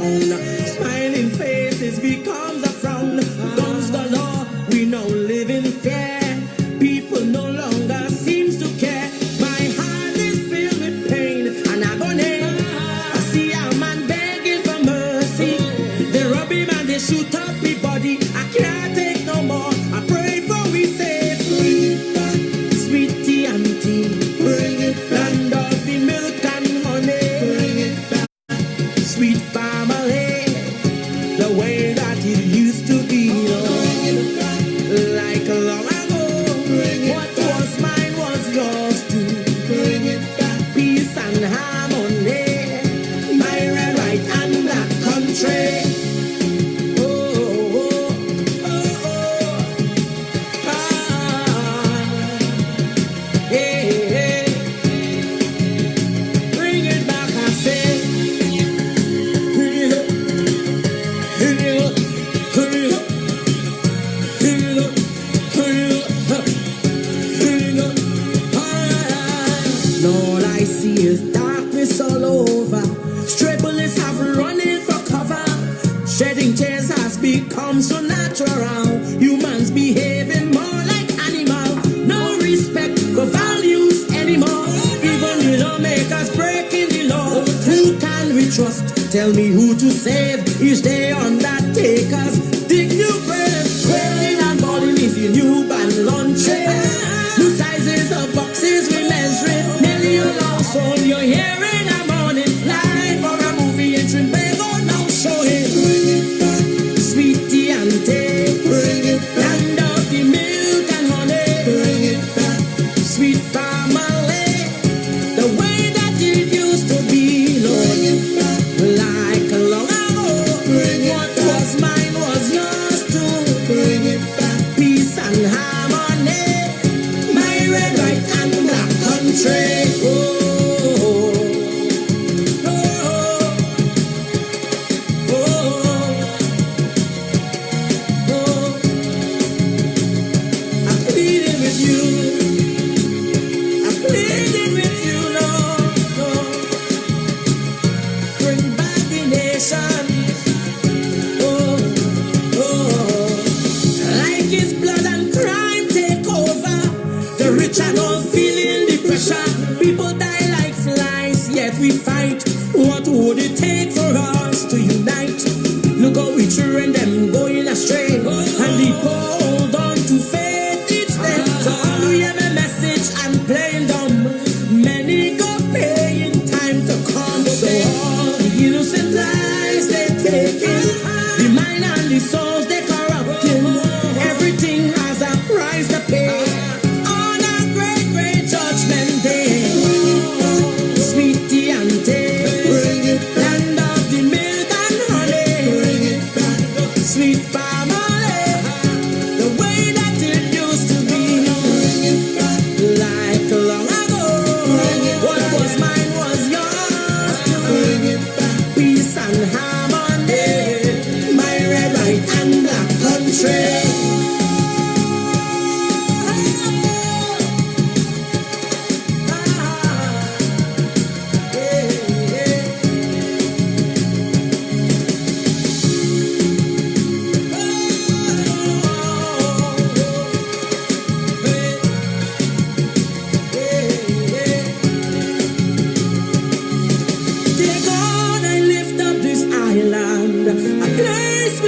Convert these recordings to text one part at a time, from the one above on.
down. Smiling faces becomes a frown. Guns galore, we now live in fear. People no longer seems to care. My heart is filled with pain and agony. I see a man begging for mercy. They rob him and they shoot up his body. I can't take no more. I pray for we safe. Sweet tea and tea, bring it back. Land of the milk and honey, bring it back. Sweet family, the way that it used to be, like long ago. What was mine was yours too. Bring it back. Peace and harmony, my red, white and black country. All I see is darkness all over. Stray bullets have running for cover. Shedding tears has become so natural. Humans behaving more like animals. No respect for values anymore. Even the lawmakers breaking the law. Who can we trust? Tell me who to save. Is they undertakers? Dig new graves. Wailing and balling is the new band launching. New sizes of boxes we measure. So you're here in the morning, live for a movie in Trinbago, now showing. Bring it back. Sweet tea and tea, bring it back. Land of the milk and honey, bring it back. Sweet family, the way that it used to be, Lord. Bring it back. Like long ago, bring it what back. Was mine was yours too. Bring it back. Peace and harmony, my red, white and black country. People die like flies, yet we fight. What would it take for us to unite? Look how we children them going astray, and the poor hold on to faith each day. So all we have a message and playing dumb. Many go pay in time to come. So all the innocent lives they taking, the mind and the souls they corrupting. Everything has a price to pay. Sweet family, the way that it used to be, like long ago. What was mine was yours too. Peace and harmony, my red, white and black country.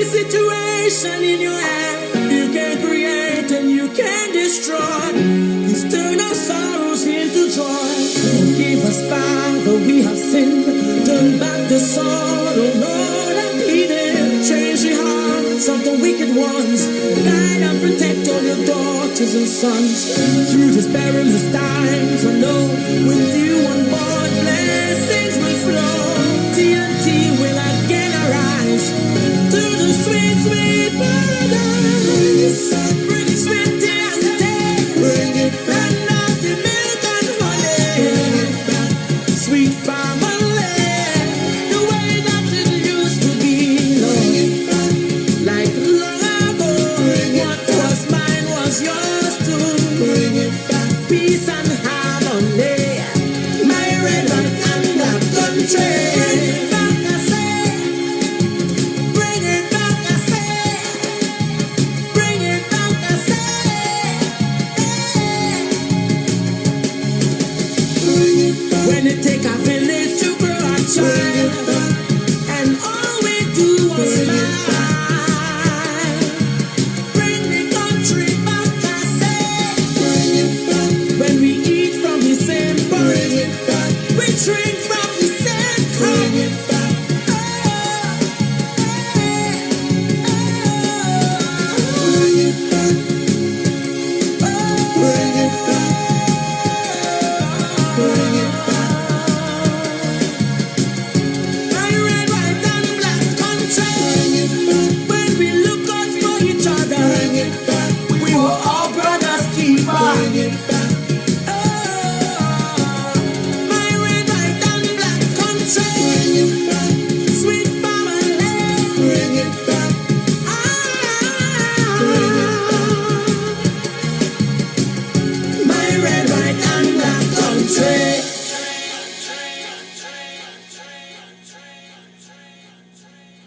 Situation in your hand, you can create and you can destroy. Please turn our sorrows into joy. Forgive us, Father, we have sinned. Turn back the sorrow, Lord, I'm pleading. Change the hearts of the wicked ones. Guide and protect all your daughters and sons. Through this perilous times, I know with you on board, blessings will flow. TNT will again arise to the sweet, sweet paradise. Bring it sweet and tea, bring it back. Land of the milk and honey, bring it back. Sweet family, the way that it used to be, Lord. Bring it back. Like long ago, what was mine was yours too. Bring it back. Peace and harmony, my red, white and black country.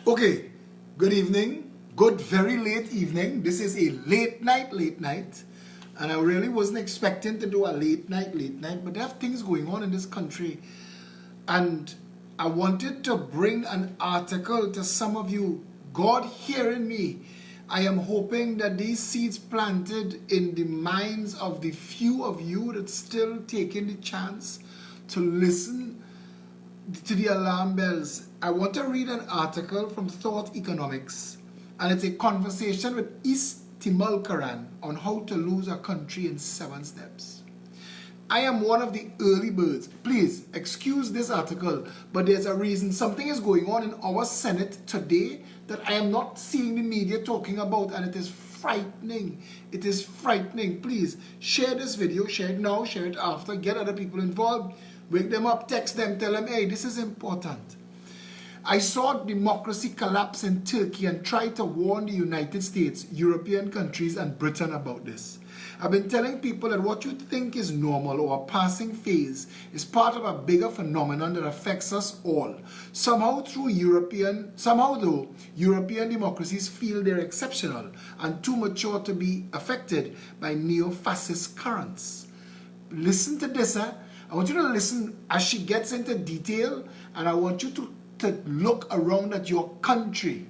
Okay, good evening, good very late evening. This is a late night, and I really wasn't expecting to do a late night, but there are things going on in this country, and I wanted to bring an article to some of you. God hearing me, I am hoping that these seeds planted in the minds of the few of you that's still taking the chance to listen to the alarm bells. I want to read an article from Thought Economics, and it's a conversation with East Timulkaran on how to lose a country in 7 steps. I am one of the early birds. Please excuse this article, but there's a reason. Something is going on in our Senate today that I am not seeing the media talking about, and it is frightening. It is frightening. Please share this video, share it now, share it after, get other people involved. Wake them up, text them, tell them, hey, this is important. I saw democracy collapse in Turkey and tried to warn the United States, European countries, and Britain about this. I've been telling people that what you think is normal or a passing phase is part of a bigger phenomenon that affects us all. Somehow though, European democracies feel they're exceptional and too mature to be affected by neo-fascist currents. Listen to this, I want you to listen as she gets into detail, and I want you to look around at your country.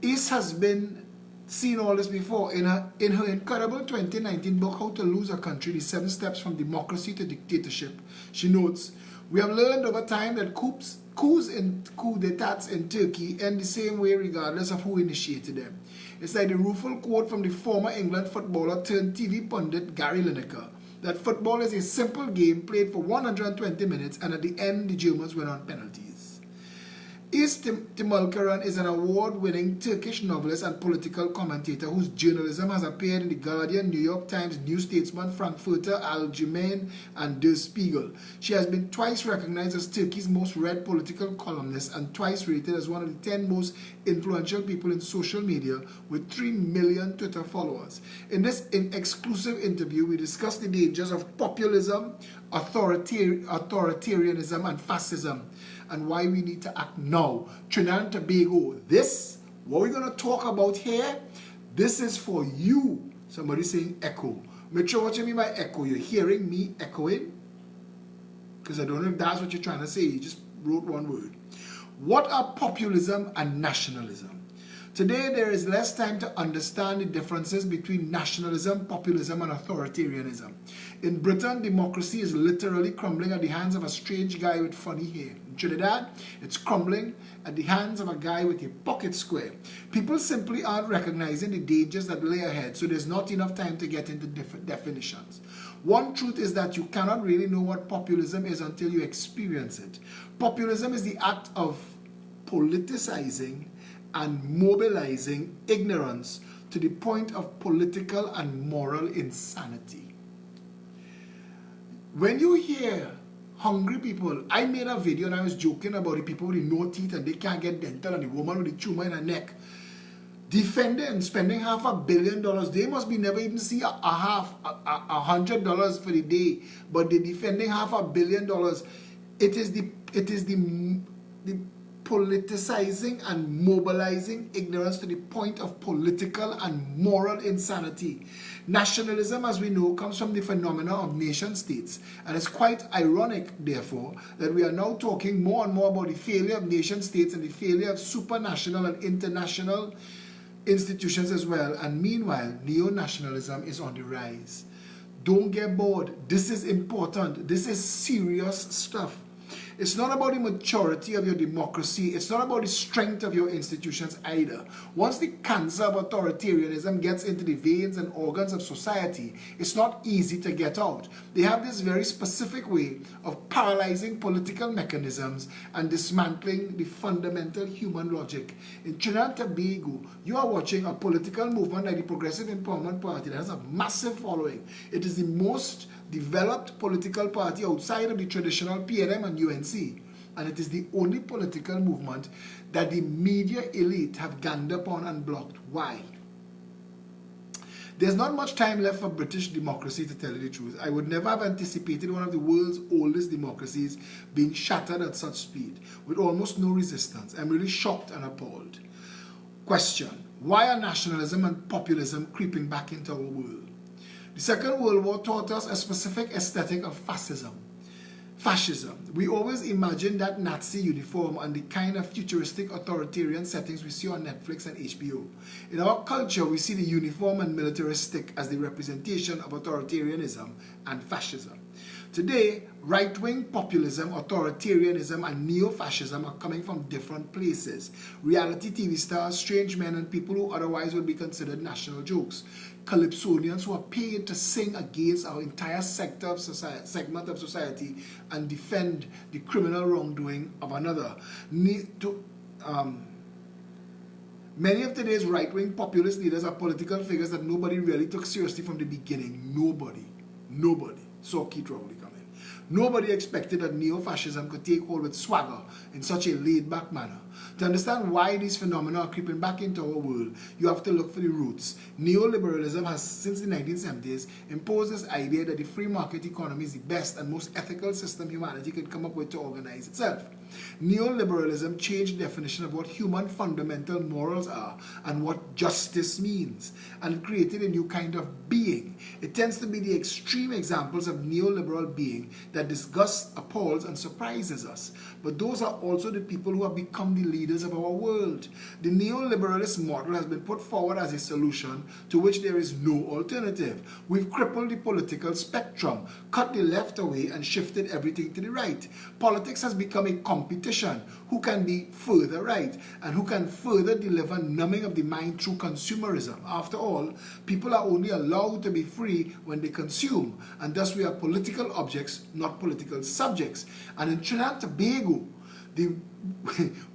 East has been seen all this before. In her incredible 2019 book, How to Lose a Country, The 7 Steps from Democracy to Dictatorship, she notes, we have learned over time that coups and coup d'etats in Turkey end the same way regardless of who initiated them. It's like the rueful quote from the former England footballer turned TV pundit Gary Lineker, that football is a simple game played for 120 minutes, and at the end the Germans win on penalties. East Timulkaran is an award-winning Turkish novelist and political commentator whose journalism has appeared in The Guardian, New York Times, New Statesman, Frankfurter Allgemeine, and Der Spiegel. She has been twice recognized as Turkey's most read political columnist and twice rated as one of the 10 most influential people in social media with 3 million Twitter followers. In this exclusive interview, we discuss the dangers of populism, authoritarianism, and fascism, and why we need to act now. Trinidad and Tobago, what we're going to talk about here, this is for you. Somebody saying echo. Make sure what you mean by echo. You're hearing me echoing? Because I don't know if that's what you're trying to say. You just wrote one word. What are populism and nationalism? Today, there is less time to understand the differences between nationalism, populism, and authoritarianism. In Britain, democracy is literally crumbling at the hands of a strange guy with funny hair. In Trinidad, it's crumbling at the hands of a guy with a pocket square. People simply aren't recognizing the dangers that lay ahead, so there's not enough time to get into different definitions. One truth is that you cannot really know what populism is until you experience it. Populism is the act of politicizing and mobilizing ignorance to the point of political and moral insanity. When you hear hungry people, I made a video and I was joking about the people with the no teeth and they can't get dental, and the woman with the tumor in her neck, defending and spending $500 million. They must be never even see $100 for the day, but they're defending $500 million. It is the politicizing and mobilizing ignorance to the point of political and moral insanity. Nationalism, as we know, comes from the phenomena of nation states, and it's quite ironic, therefore, that we are now talking more and more about the failure of nation states and the failure of supranational and international institutions as well, and meanwhile, neo-nationalism is on the rise. Don't get bored. This is important. This is serious stuff. It's not about the maturity of your democracy. It's not about the strength of your institutions either. Once the cancer of authoritarianism gets into the veins and organs of society, it's not easy to get out. They have this very specific way of paralyzing political mechanisms and dismantling the fundamental human logic. In Trinidad and Tobago, you are watching a political movement like the Progressive Empowerment Party that has a massive following. It is the most developed political party outside of the traditional PNM and UNC, and it is the only political movement that the media elite have ganged upon and blocked. Why? There's not much time left for British democracy, to tell you the truth. I would never have anticipated one of the world's oldest democracies being shattered at such speed, with almost no resistance. I'm really shocked and appalled. Question: why are nationalism and populism creeping back into our world? The Second World War taught us a specific aesthetic of fascism. We always imagine that Nazi uniform and the kind of futuristic authoritarian settings we see on Netflix and HBO. In our culture, we see the uniform and militaristic as the representation of authoritarianism and fascism. Today, right-wing populism, authoritarianism, and neo-fascism are coming from different places. Reality TV stars, strange men, and people who otherwise would be considered national jokes. Calypsonians who are paid to sing against our entire segment of society and defend the criminal wrongdoing of another. Many of today's right-wing populist leaders are political figures that nobody really took seriously from the beginning. Nobody saw Keith Rowley come in. Nobody expected that neo-fascism could take hold with swagger in such a laid-back manner. To understand why these phenomena are creeping back into our world, you have to look for the roots. Neoliberalism has, since the 1970s, imposed this idea that the free market economy is the best and most ethical system humanity could come up with to organize itself. Neoliberalism changed the definition of what human fundamental morals are and what justice means, and it created a new kind of being. It tends to be the extreme examples of neoliberal being that disgusts, appalls, and surprises us. But those are also the people who have become the leaders of our world. The neoliberalist model has been put forward as a solution to which there is no alternative. We've crippled the political spectrum, cut the left away, and shifted everything to the right. Politics has become a competition. Who can be further right and who can further deliver numbing of the mind through consumerism? After all, people are only allowed to be free when they consume, and thus we are political objects, not political subjects. And in Trinidad and Tobago,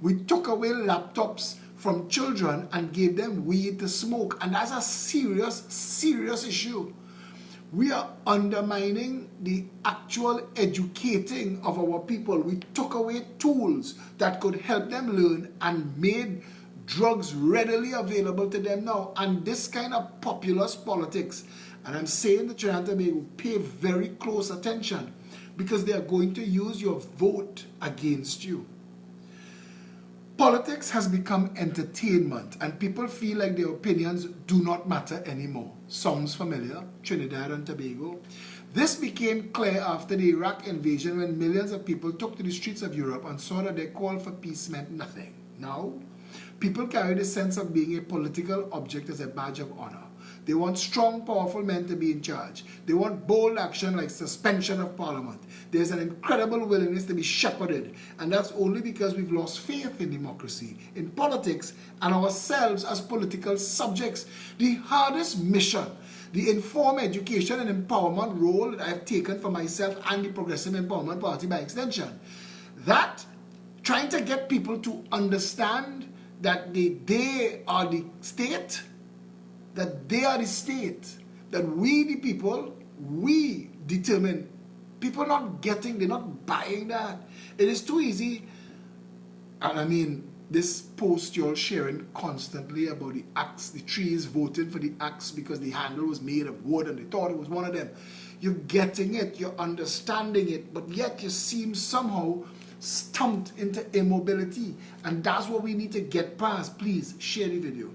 we took away laptops from children and gave them weed to smoke, and that's a serious issue. We are undermining the actual educating of our people. We took away tools that could help them learn and made drugs readily available to them now. And this kind of populist politics, and I'm saying the Trinidad and Tobago, pay very close attention, because they are going to use your vote against you. Politics has become entertainment, and people feel like their opinions do not matter anymore. Sounds familiar? Trinidad and Tobago. This became clear after the Iraq invasion, when millions of people took to the streets of Europe and saw that their call for peace meant nothing. Now, people carry the sense of being a political object as a badge of honor. They want strong, powerful men to be in charge. They want bold action like suspension of parliament. There's an incredible willingness to be shepherded, and that's only because we've lost faith in democracy, in politics, and ourselves as political subjects. The hardest mission, the informed education and empowerment role that I've taken for myself and the Progressive Empowerment Party by extension, that trying to get people to understand that they are the state, that we the people, we determine. People not getting, they're not buying that. It is too easy. And I mean, this post you're sharing constantly about the axe, the trees voting for the axe because the handle was made of wood and they thought it was one of them. You're getting it, you're understanding it, but yet you seem somehow stumped into immobility. And that's what we need to get past. Please share the video.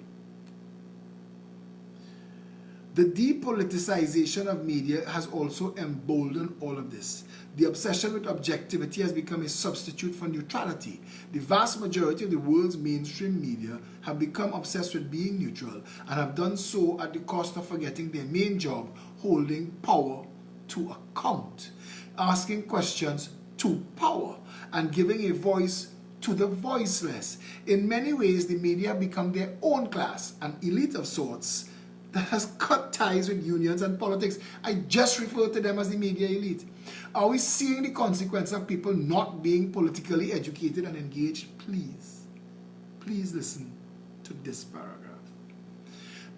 The depoliticization of media has also emboldened all of this. The obsession with objectivity has become a substitute for neutrality. The vast majority of the world's mainstream media have become obsessed with being neutral and have done so at the cost of forgetting their main job, holding power to account, asking questions to power, and giving a voice to the voiceless. In many ways, the media have become their own class, an elite of sorts, that has cut ties with unions and politics. I just refer to them as the media elite. Are we seeing the consequence of people not being politically educated and engaged? Please listen to this paragraph.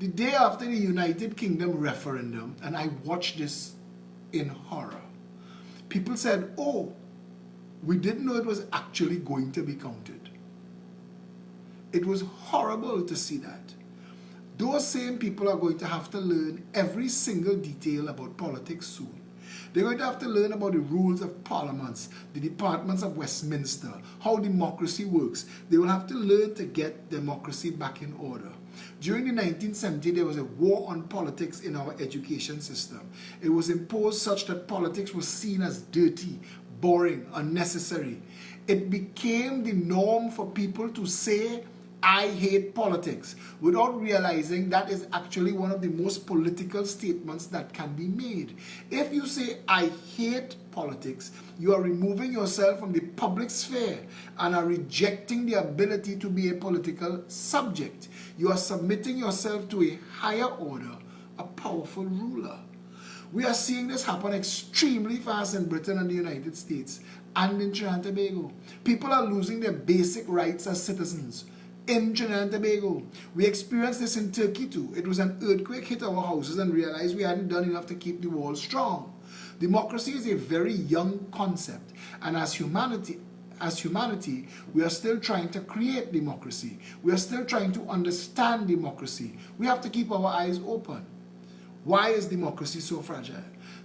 The day after the United Kingdom referendum, and I watched this in horror, people said, oh, we didn't know it was actually going to be counted. It was horrible to see that. those same people are going to have to learn every single detail about politics soon. They're going to have to learn about the rules of parliaments, the departments of Westminster, how democracy works. They will have to learn to get democracy back in order. During the 1970s, there was a war on politics in our education system. It was imposed such that politics was seen as dirty, boring, unnecessary. It became the norm for people to say, I hate politics, without realizing that is actually one of the most political statements that can be made. If you say, I hate politics, you are removing yourself from the public sphere and are rejecting the ability to be a political subject. You are submitting yourself to a higher order, a powerful ruler. We are seeing this happen extremely fast in Britain and the United States and in Trinidad and Tobago. People are losing their basic rights as citizens. In Trinidad and Tobago, we experienced this in Turkey too. It was an earthquake hit our houses and realized we hadn't done enough to keep the walls strong. Democracy is a very young concept, and as humanity, we are still trying to create democracy. We are still trying to understand democracy. We have to keep our eyes open. Why is democracy so fragile?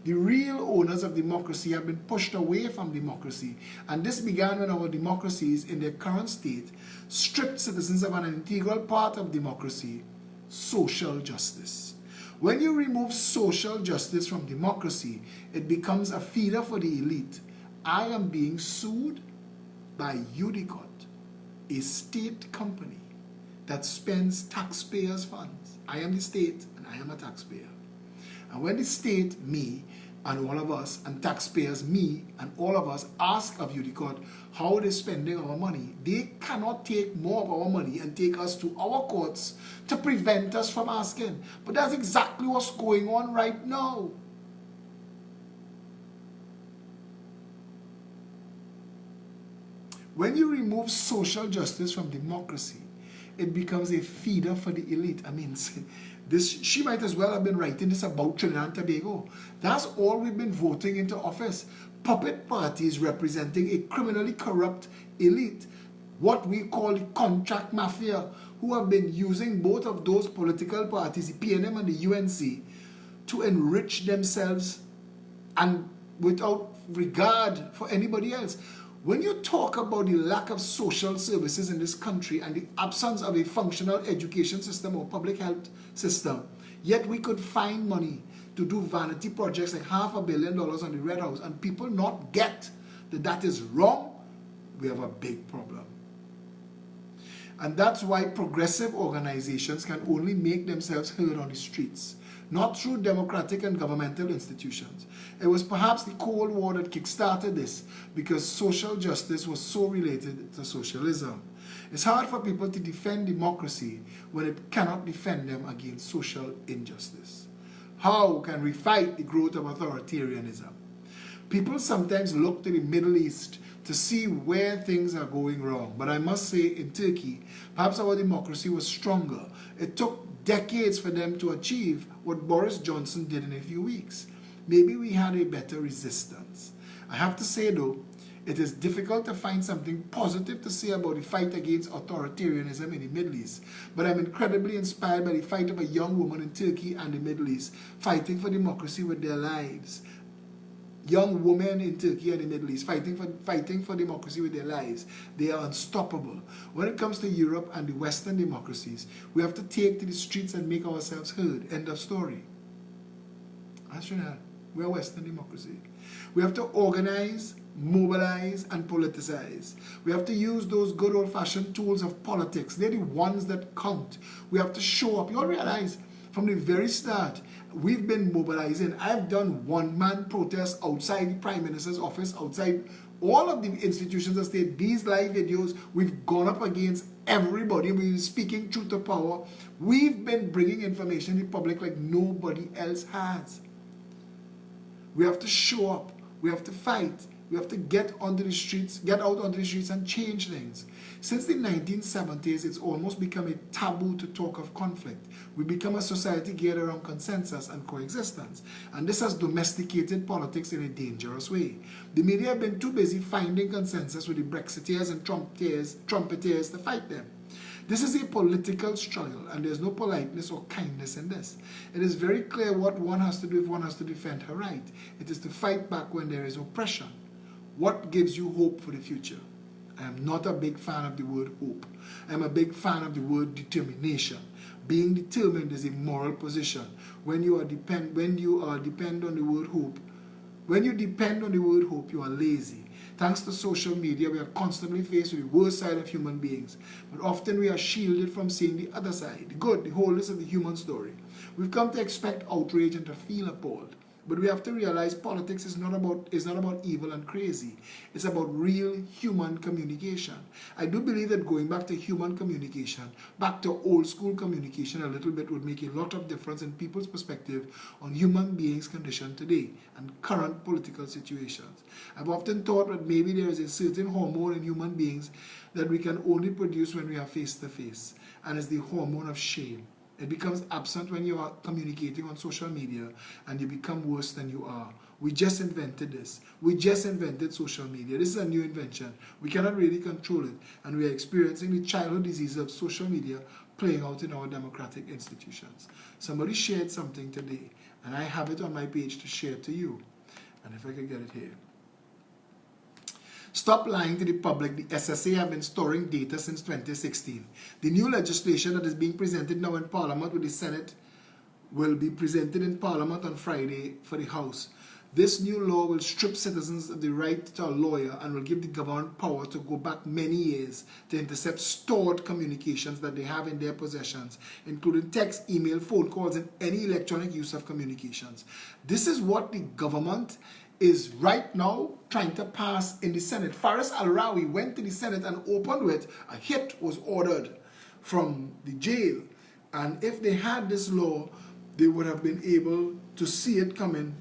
The real owners of democracy have been pushed away from democracy, and this began when our democracies in their current state stripped citizens of an integral part of democracy, social justice. When you remove social justice from democracy, it becomes a feeder for the elite. I am being sued by Udicot, a state company that spends taxpayers' funds. I am the state and I am a taxpayer. And when the state, me, and all of us, and taxpayers, me, and all of us, ask of Udicot how they're spending our money, they cannot take more of our money and take us to our courts to prevent us from asking. But that's exactly what's going on right now. When you remove social justice from democracy, it becomes a feeder for the elite. I mean, she might as well have been writing this about Trinidad and Tobago. That's all we've been voting into office. Puppet parties representing a criminally corrupt elite, what we call the contract mafia, who have been using both of those political parties, the PNM and the UNC, to enrich themselves and without regard for anybody else. When you talk about the lack of social services in this country and the absence of a functional education system or public health system, yet we could find money to do vanity projects like $500 million on the Red House and people not get that that is wrong, we have a big problem. And that's why progressive organizations can only make themselves heard on the streets, not through democratic and governmental institutions. It was perhaps the Cold War that kickstarted this because social justice was so related to socialism. It's hard for people to defend democracy when it cannot defend them against social injustice. How can we fight the growth of authoritarianism? People sometimes look to the Middle East to see where things are going wrong. But I must say, in Turkey, perhaps our democracy was stronger. It took decades for them to achieve what Boris Johnson did in a few weeks. Maybe we had a better resistance. I have to say though, it is difficult to find something positive to say about the fight against authoritarianism in the Middle East. But I'm incredibly inspired by the fight of a young woman in Turkey and the Middle East, fighting for democracy with their lives. Young women in Turkey and the Middle East fighting for democracy with their lives. They are unstoppable. When it comes to Europe and the Western democracies, we have to take to the streets and make ourselves heard. End of story. That's Trinidad. We are Western democracy. We have to organize, mobilize, and politicize. We have to use those good old-fashioned tools of politics. They're the ones that count. We have to show up. You all realize from the very start, we've been mobilizing. I've done one-man protests outside the Prime Minister's office, outside all of the institutions of state. These live videos, we've gone up against everybody. We've been speaking truth to power. We've been bringing information to the public like nobody else has. We have to show up. We have to fight. We have to get onto the streets, get out onto the streets and change things. Since the 1970s, it's almost become a taboo to talk of conflict. We become a society geared around consensus and coexistence. And this has domesticated politics in a dangerous way. The media have been too busy finding consensus with the Brexiteers and Trumpeters to fight them. This is a political struggle, and there's no politeness or kindness in this. It is very clear what one has to do if one has to defend her right. It is to fight back when there is oppression. What gives you hope for the future? I am not a big fan of the word hope. I am a big fan of the word determination. Being determined is a moral position. When you depend on the word hope, when you depend on the word hope, you are lazy. Thanks to social media, we are constantly faced with the worst side of human beings. But often we are shielded from seeing the other side, the good, the wholeness of the human story. We've come to expect outrage and to feel appalled. But we have to realize politics is not about evil and crazy. It's about real human communication. I do believe that going back to human communication, back to old school communication a little bit would make a lot of difference in people's perspective on human beings' condition today and current political situations. I've often thought that maybe there is a certain hormone in human beings that we can only produce when we are face to face, and it's the hormone of shame. It becomes absent when you are communicating on social media and you become worse than you are. We just invented this. We just invented social media. This is a new invention. We cannot really control it, and we are experiencing the childhood disease of social media playing out in our democratic institutions. Somebody shared something today, and I have it on my page to share to you. And if I can get it here. Stop lying to the public. The SSA have been storing data since 2016. The new legislation that is being presented now in Parliament with the Senate will be presented in Parliament on Friday for the House. This new law will strip citizens of the right to a lawyer and will give the government power to go back many years to intercept stored communications that they have in their possessions, including text, email, phone calls, and any electronic use of communications. This is what the government is right now trying to pass in the Senate. Faris Al-Rawi went to the Senate and opened with a hit was ordered from the jail. And if they had this law, they would have been able to see it coming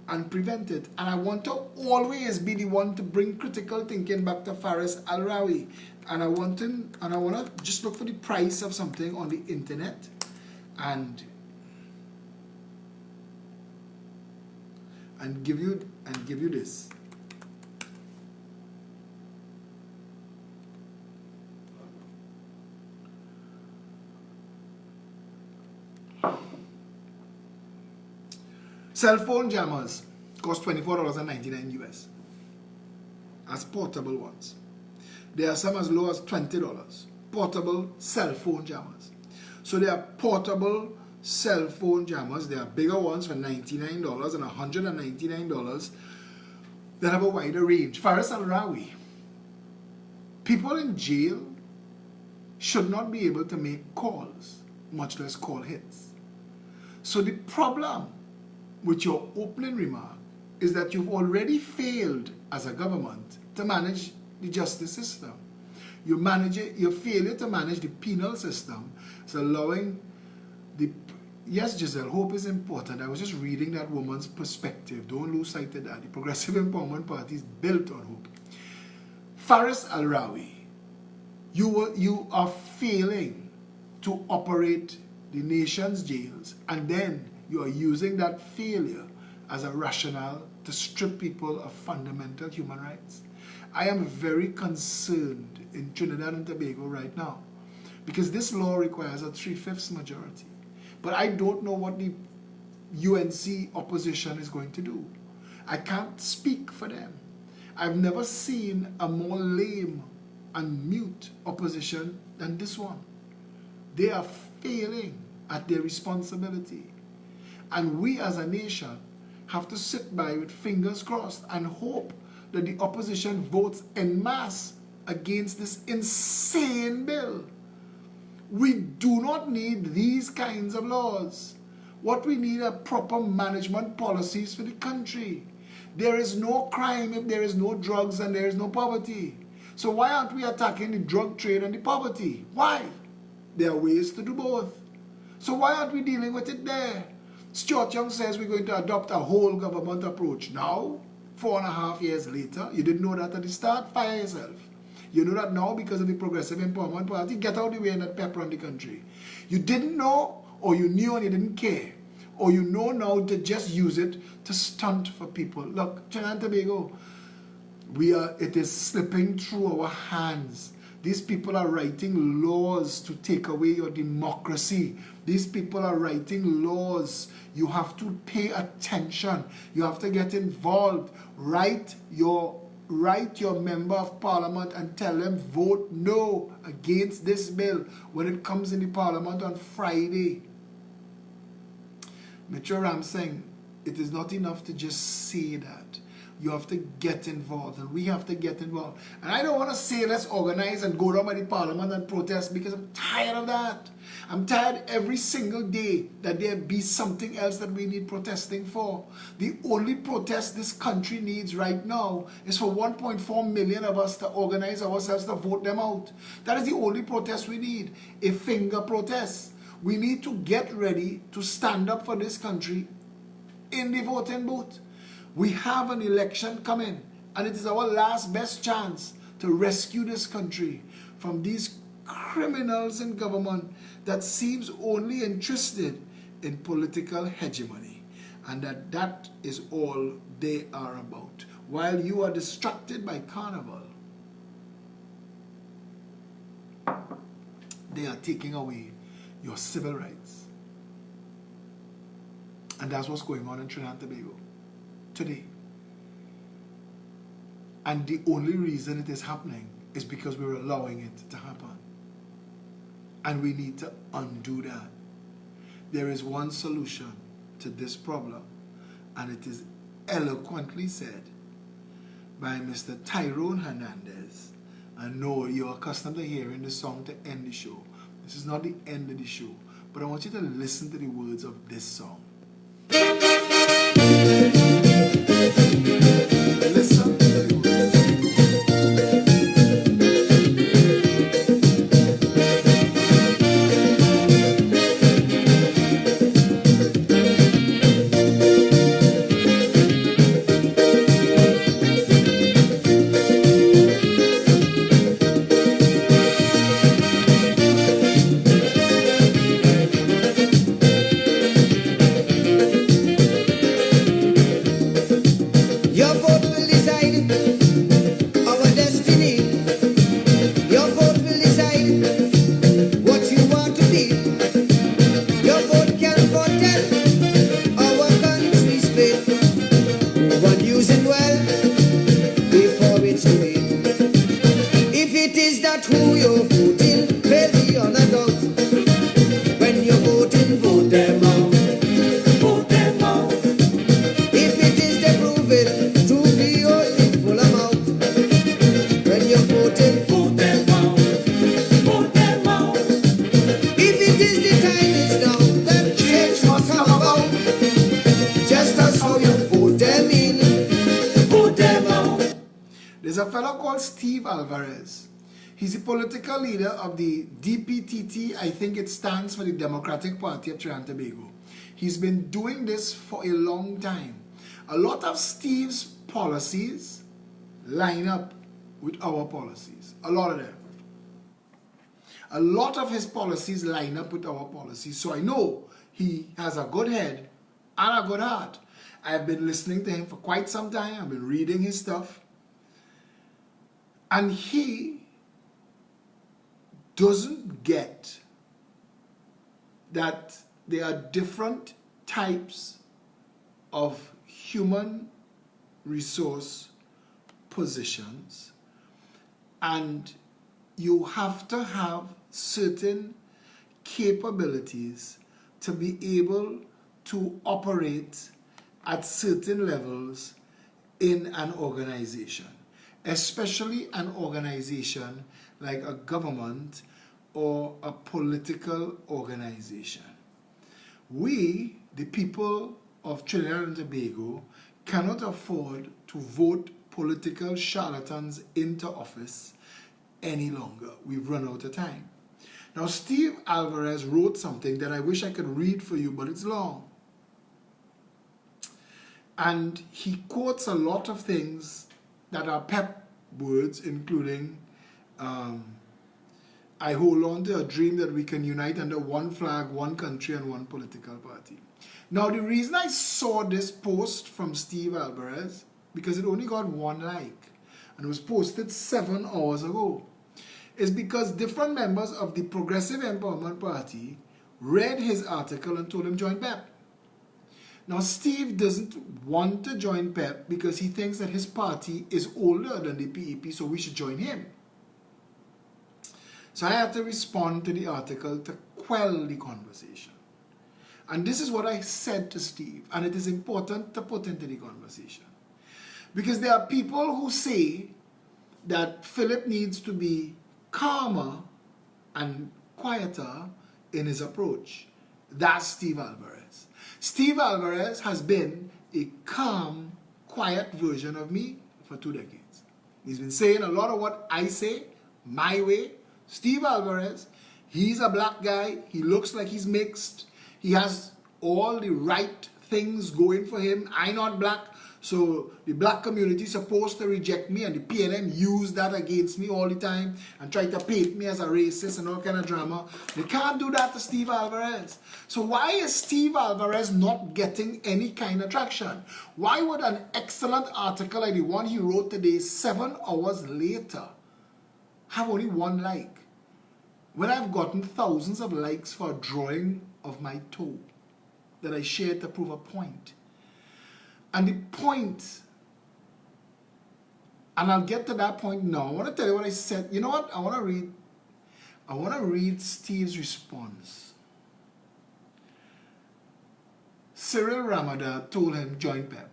and prevent it. And I want to always be the one to bring critical thinking back to Faris Al-Rawi. And I want to just look for the price of something on the internet and give you this. Cell phone jammers cost $24.99 US as portable ones. There are some as low as $20. Portable cell phone jammers. So they are portable cell phone jammers. There are bigger ones for $99 and $199 that have a wider range. Faris Al-Rawi, people in jail should not be able to make calls, much less call hits. So the problem with your opening remark is that you've already failed as a government to manage the justice system. Your failure to manage the penal system is allowing the... Yes, Giselle, hope is important. I was just reading that woman's perspective. Don't lose sight of that. The Progressive Empowerment Party is built on hope. Faris Al-Rawi, you are failing to operate the nation's jails, and then you are using that failure as a rationale to strip people of fundamental human rights. I am very concerned in Trinidad and Tobago right now because this law requires a 3/5 majority. But I don't know what the UNC opposition is going to do. I can't speak for them. I've never seen a more lame and mute opposition than this one. They are failing at their responsibility. And we as a nation have to sit by with fingers crossed and hope that the opposition votes en masse against this insane bill. We do not need these kinds of laws. What we need are proper management policies for the country. There is no crime if there is no drugs and there is no poverty. So why aren't we attacking the drug trade and the poverty? Why? There are ways to do both. So why aren't we dealing with it there? Stuart Young says we're going to adopt a whole government approach. Now, 4.5 years later, you didn't know that at the start, fire yourself. You know that now because of the Progressive Empowerment Party, get out of the way and not pepper on the country. You didn't know, or you knew and you didn't care. Or you know now to just use it to stunt for people. Look, Trinidad and Tobago, it is slipping through our hands These people are writing laws to take away your democracy. These people are writing laws. You have to pay attention. You have to get involved. Write your member of parliament and tell them vote no against this bill when it comes in the parliament on Friday. Mr. Ram Singh, it is not enough to just say that. You have to get involved, and we have to get involved. And I don't want to say let's organize and go down by the parliament and protest, because I'm tired of that. I'm tired every single day that there be something else that we need protesting for. The only protest this country needs right now is for 1.4 million of us to organize ourselves to vote them out. That is the only protest we need, a finger protest. We need to get ready to stand up for this country in the voting booth. We have an election coming, and it is our last best chance to rescue this country from these criminals in government that seems only interested in political hegemony, and that is all they are about. While you are distracted by carnival, they are taking away your civil rights. And that's what's going on in Trinidad and Tobago today. And the only reason it is happening is because we're allowing it to happen. And we need to undo that. There is one solution to this problem, and it is eloquently said by Mr. Tyrone Hernandez. I know you're accustomed to hearing the song to end the show. This is not the end of the show, but I want you to listen to the words of this song. Listen to the words. There's a fellow called Steve Alvarez. He's the political leader of the DPTT. I think it stands for the Democratic Party of Trinidad and Tobago. He's been doing this for a long time. A lot of Steve's policies line up with our policies. A lot of them. A lot of his policies line up with our policies. So I know he has a good head and a good heart. I've been listening to him for quite some time. I've been reading his stuff. And he doesn't get that there are different types of human resource positions, and you have to have certain capabilities to be able to operate at certain levels in an organization, especially an organization like a government or a political organization. We, the people of Trinidad and Tobago, cannot afford to vote political charlatans into office any longer. We've run out of time. Now, Steve Alvarez wrote something that I wish I could read for you, but it's long. And he quotes a lot of things that are pep words, including I hold on to a dream that we can unite under one flag, one country, and one political party. Now, the reason I saw this post from Steve Alvarez, because it only got one like, and it was posted 7 hours ago. is because different members of the Progressive Empowerment Party read his article and told him join PEP. Now, Steve doesn't want to join PEP because he thinks that his party is older than the PEP, so we should join him. So I had to respond to the article to quell the conversation. And this is what I said to Steve, and it is important to put into the conversation. Because there are people who say that Philip needs to be calmer and quieter in his approach. That's Steve Alvarez. Steve Alvarez has been a calm, quiet version of me for 2 decades. He's been saying a lot of what I say, my way. Steve Alvarez, he's a black guy. He looks like he's mixed. He has all the right things going for him. I'm not black, so the black community is supposed to reject me, and the PNM use that against me all the time and try to paint me as a racist and all kind of drama. They can't do that to Steve Alvarez. So why is Steve Alvarez not getting any kind of traction? Why would an excellent article like the one he wrote today, 7 hours later, have only 1 like, when I've gotten thousands of likes for a drawing of my toe that I shared to prove a point? And the point, and I'll get to that point now. I want to tell you what I said. You know what? I want to read Steve's response. Cyril Ramada told him join PEP.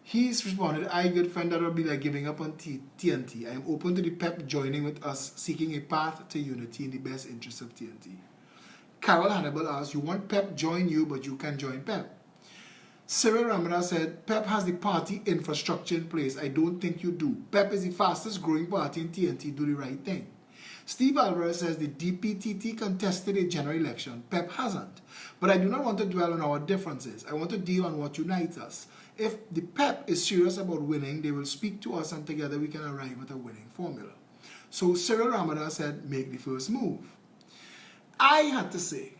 He's responded, I, good friend, that will be like giving up on TNT. I am open to the PEP joining with us, seeking a path to unity in the best interest of TNT. Carol Hannibal asked, you want PEP join you, but you can join PEP. Cyril Ramada said, PEP has the party infrastructure in place. I don't think you do. PEP is the fastest growing party in TNT. Do the right thing. Steve Alvarez says the DPTT contested a general election. PEP hasn't. But I do not want to dwell on our differences. I want to deal on what unites us. If the PEP is serious about winning, they will speak to us and together we can arrive at a winning formula. So Cyril Ramada said, make the first move. I had to say,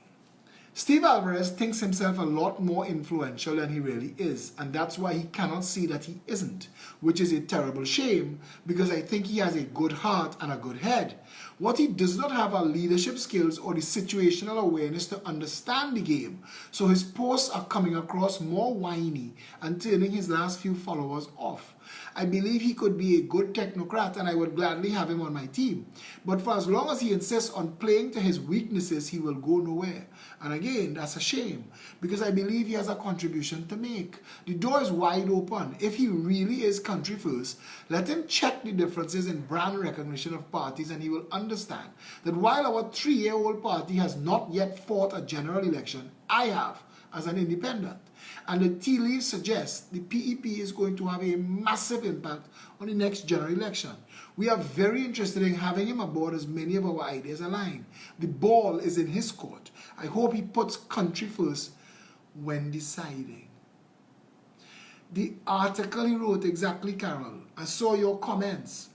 Steve Alvarez thinks himself a lot more influential than he really is, and that's why he cannot see that he isn't, which is a terrible shame because I think he has a good heart and a good head. What he does not have are leadership skills or the situational awareness to understand the game, so his posts are coming across more whiny and turning his last few followers off. I believe he could be a good technocrat and I would gladly have him on my team. But for as long as he insists on playing to his weaknesses, he will go nowhere. And again, that's a shame because I believe he has a contribution to make. The door is wide open. If he really is country first, let him check the differences in brand recognition of parties and he will understand that while our 3-year-old party has not yet fought a general election, I have as an independent. And the tea leaves suggest the PEP is going to have a massive impact on the next general election. We are very interested in having him aboard as many of our ideas align. The ball is in his court. I hope he puts country first when deciding. The article he wrote, exactly, Carol. I saw your comments.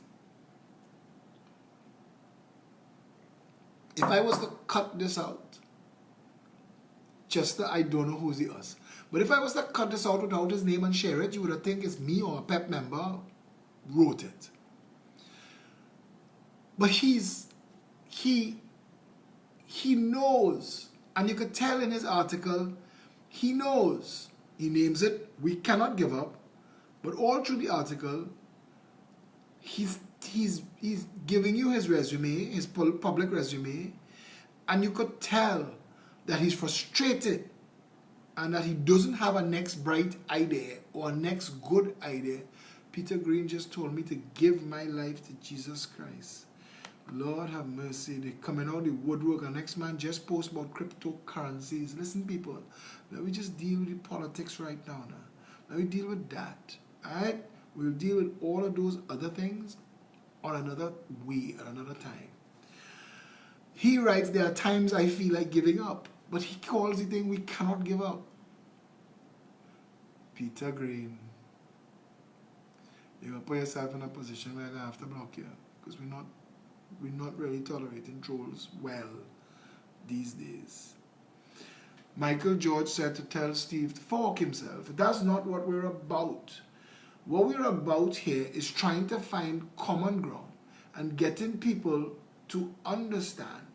If I was to cut this out, just that I don't know who's the us. But if I was to cut this out without his name and share it, you would think it's me or a PEP member wrote it. But he knows, and you could tell in his article, he knows. He names it, we cannot give up. But all through the article, he's giving you his resume, his public resume, and you could tell that he's frustrated and that he doesn't have a next bright idea or a next good idea. Peter Green just told me to give my life to Jesus Christ. Lord have mercy. They're coming out the woodwork. The next man just post about cryptocurrencies. Listen, people, let me just deal with the politics right now. Let me deal with that. All right? We'll deal with all of those other things on another way, at another time. He writes, there are times I feel like giving up. But he calls the thing we cannot give up. Peter Green, you're going to put yourself in a position where I have to block you. Because we're not really tolerating trolls well these days. Michael George said to tell Steve to fork himself. That's not what we're about. What we're about here is trying to find common ground and getting people to understand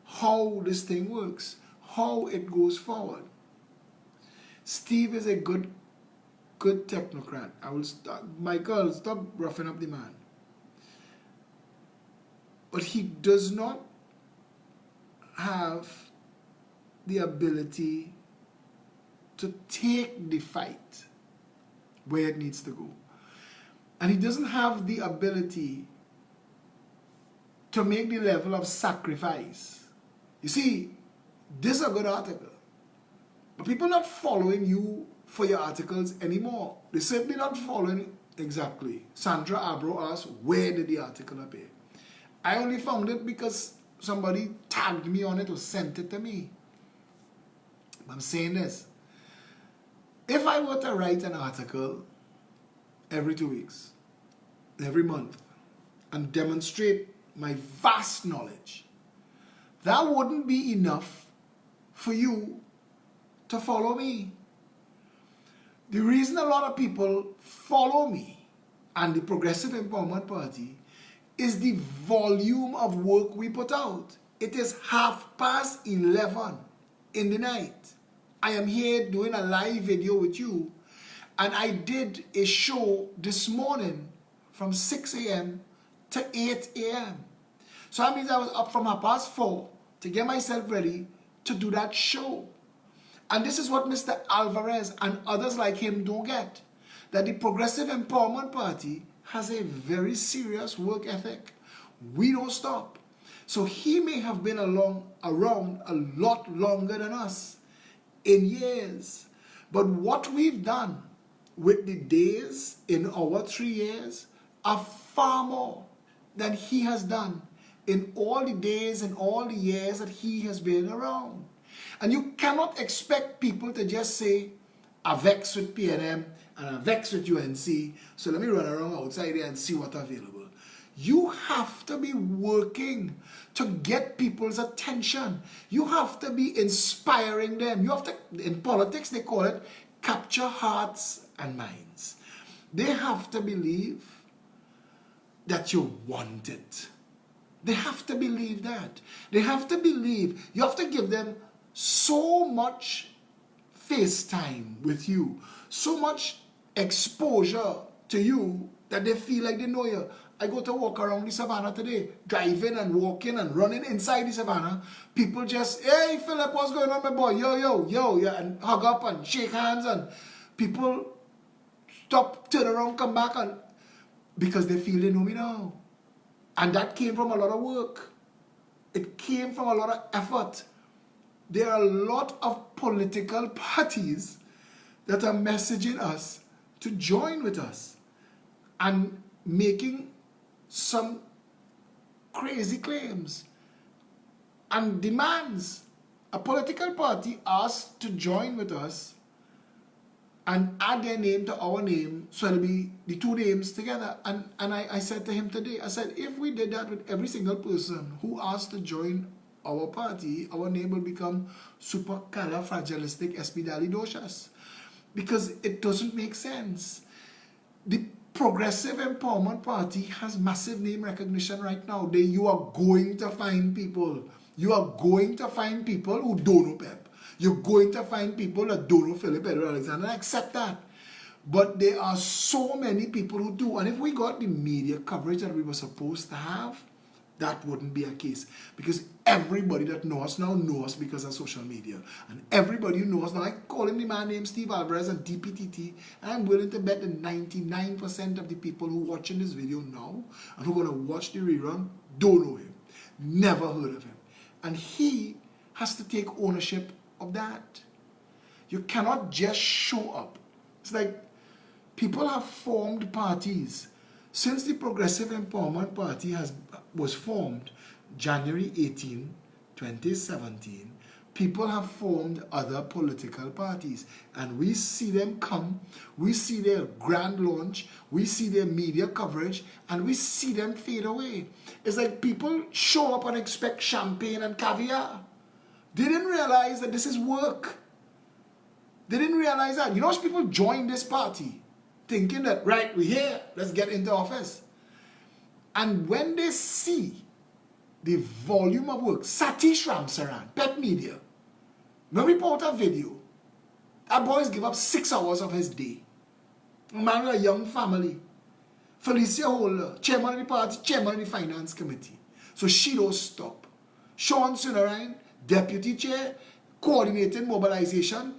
how this thing works, how it goes forward. Steve is a good technocrat. I will stop. Michael, stop roughing up the man. But he does not have the ability to take the fight where it needs to go. And he doesn't have the ability to make the level of sacrifice. You see, this is a good article. But people are not following you for your articles anymore. They're certainly not following exactly. Sandra Abro asked, where did the article appear? I only found it because somebody tagged me on it or sent it to me. I'm saying this. If I were to write an article every 2 weeks, every month, and demonstrate my vast knowledge, that wouldn't be enough for you to follow me. The reason a lot of people follow me and the Progressive Empowerment Party is the volume of work we put out. It is 11:30 in the night. I am here doing a live video with you, and I did a show this morning from 6 a.m. to 8 a.m. So that means I was up from 4:30 to get myself ready to do that show. And this is what Mr. Alvarez and others like him don't get. That the Progressive Empowerment Party has a very serious work ethic. We don't stop. So he may have been around a lot longer than us in years. But what we've done with the days in our 3 years are far more than he has done in all the days and all the years that he has been around. And you cannot expect people to just say, I vex with PNM and I vex with UNC, so let me run around outside there and see what's available. You have to be working to get people's attention. You have to be inspiring them. You have to, in politics they call it, capture hearts and minds. They have to believe that you want it. They have to believe that. They have to believe. You have to give them so much face time with you, so much exposure to you that they feel like they know you. I go to walk around the savannah today, driving and walking and running inside the savannah. People just, hey Philip, what's going on, my boy? Yo, yeah, and hug up and shake hands, and people stop, turn around, come back, and because they feel they know me now. And that came from a lot of work. It came from a lot of effort. There are a lot of political parties that are messaging us to join with us and making some crazy claims and demands. A political party asked to join with us and add their name to our name, so it'll be the two names together. And I said to him today, I said, if we did that with every single person who asked to join our party, our name will become supercalifragilisticexpialidocious, because it doesn't make sense. The Progressive Empowerment Party has massive name recognition right now. You are going to find people. You are going to find people who don't know Pep. You're going to find people that don't know Philip Edward Alexander. I accept that. But there are so many people who do. And if we got the media coverage that we were supposed to have, that wouldn't be a case. Because everybody that knows us now knows us because of social media. And everybody who knows now, I call him the man named Steve Alvarez and DPTT. And I'm willing to bet that 99% of the people who are watching this video now and who are going to watch the rerun don't know him. Never heard of him. And he has to take ownership of that. You cannot just show up. It's like people have formed parties. Since the Progressive Empowerment Party was formed January 18, 2017, people have formed other political parties. And we see them come, we see their grand launch, we see their media coverage, and we see them fade away. It's like people show up and expect champagne and caviar. They didn't realize that this is work. They didn't realize that. You know, people join this party thinking that, right, we're here, let's get into office. And when they see the volume of work, Satish Ramsaran, Pep Media, when we put out a video, that boys give up 6 hours of his day. A man with a young family. Felicia Holder, chairman of the party, chairman of the finance committee. So she don't stop. Sean Sunarayan, deputy chair, coordinating mobilization.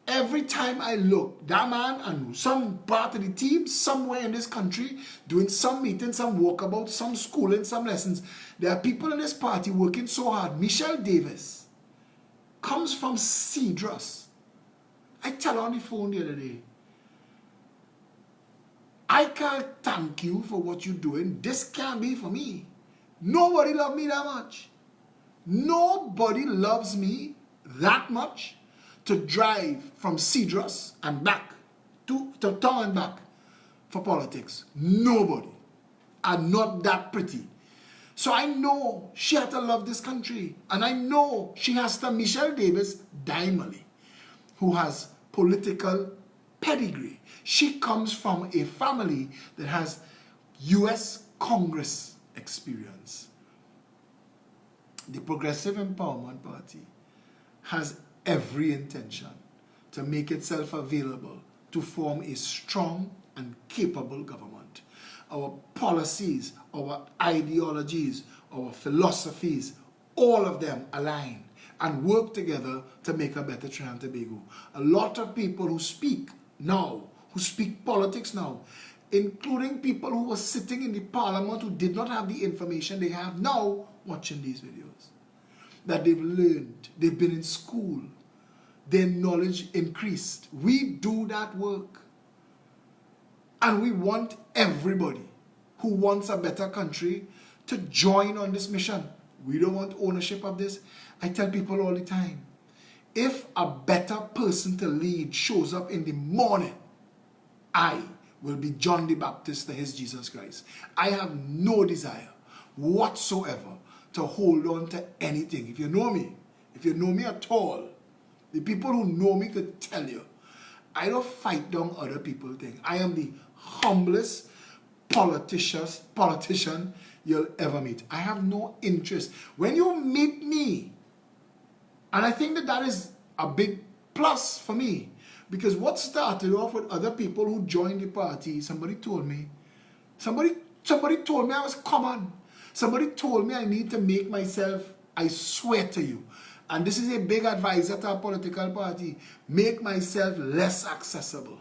Every time I look, that man and some part of the team somewhere in this country doing some meeting, some walkabout, some schooling, some lessons. There are people in this party working so hard. Michelle Davis comes from Cedrus. I tell her on the phone the other day, I can't thank you for what you're doing. This can't be for me. Nobody loves me that much. Nobody loves me that much to drive from Cedrus and back to town and back for politics. Nobody. I'm not that pretty. So I know she has to love this country. And I know she has to Michelle Davis Daimali, who has political pedigree. She comes from a family that has U.S. Congress experience. The Progressive Empowerment Party has every intention to make itself available to form a strong and capable government. Our policies, our ideologies, our philosophies, all of them align and work together to make a better Trinidad and Tobago. A lot of people who speak now, who speak politics now, including people who were sitting in the parliament who did not have the information they have now watching these videos, that they've learned, they've been in school, their knowledge increased. We do that work. And we want everybody who wants a better country to join on this mission. We don't want ownership of this. I tell people all the time, if a better person to lead shows up in the morning, I will be John the Baptist to his Jesus Christ. I have no desire whatsoever to hold on to anything. If you know me at all, the people who know me could tell you, I don't fight down other people's things. I am the humblest politician you'll ever meet. I have no interest. When you meet me, and I think that is a big plus for me, because what started off with other people who joined the party, somebody told me I was common. Somebody told me I need to make myself, I swear to you, and this is a big advisor to a political party, make myself less accessible.